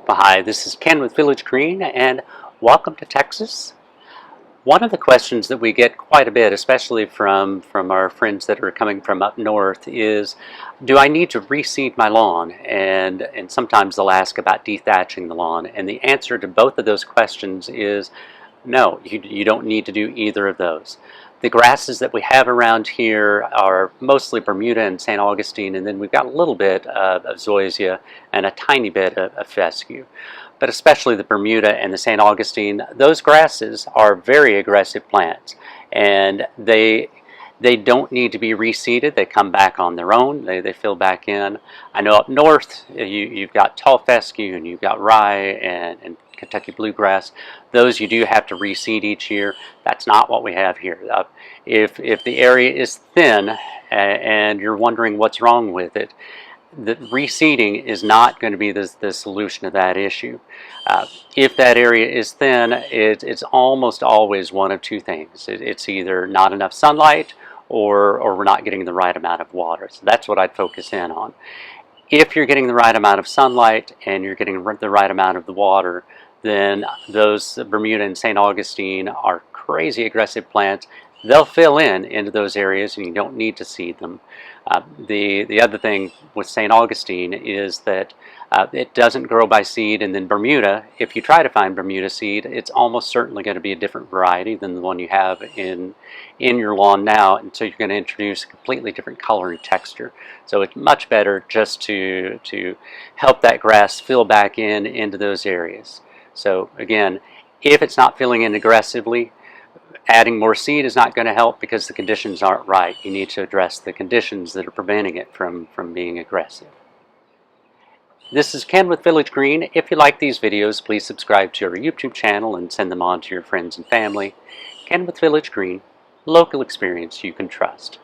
Hi, this is Ken with Village Green, and welcome to Texas. One of the questions that we get quite a bit, especially from our friends that are coming from up north, is do I need to reseed my lawn? And sometimes they'll ask about dethatching the lawn. And the answer to both of those questions is no, you don't need to do either of those. The grasses that we have around here are mostly Bermuda and St. Augustine, and then we've got a little bit of zoysia and a tiny bit of fescue. But especially the Bermuda and the St. Augustine, those grasses are very aggressive plants, and they don't need to be reseeded. They come back on their own. They fill back in. I know up north you've got tall fescue and you've got rye and Kentucky bluegrass. Those you do have to reseed each year. That's not what we have here. If the area is thin and you're wondering what's wrong with it, the reseeding is not going to be the solution to that issue. If that area is thin, it's almost always one of two things. It's either not enough sunlight or we're not getting the right amount of water. So that's what I'd focus in on. If you're getting the right amount of sunlight and you're getting the right amount of the water, then those Bermuda and St. Augustine are crazy aggressive plants. They'll fill into those areas and you don't need to seed them. The other thing with St. Augustine is that it doesn't grow by seed, and then Bermuda, if you try to find Bermuda seed, it's almost certainly going to be a different variety than the one you have in your lawn now, and so you're going to introduce a completely different color and texture. So it's much better just to help that grass fill back into those areas. So again, if it's not filling in aggressively, adding more seed is not going to help because the conditions aren't right. You need to address the conditions that are preventing it from being aggressive. This is Ken with Village Green. If you like these videos, please subscribe to our YouTube channel and send them on to your friends and family. Ken with Village Green, local experience you can trust.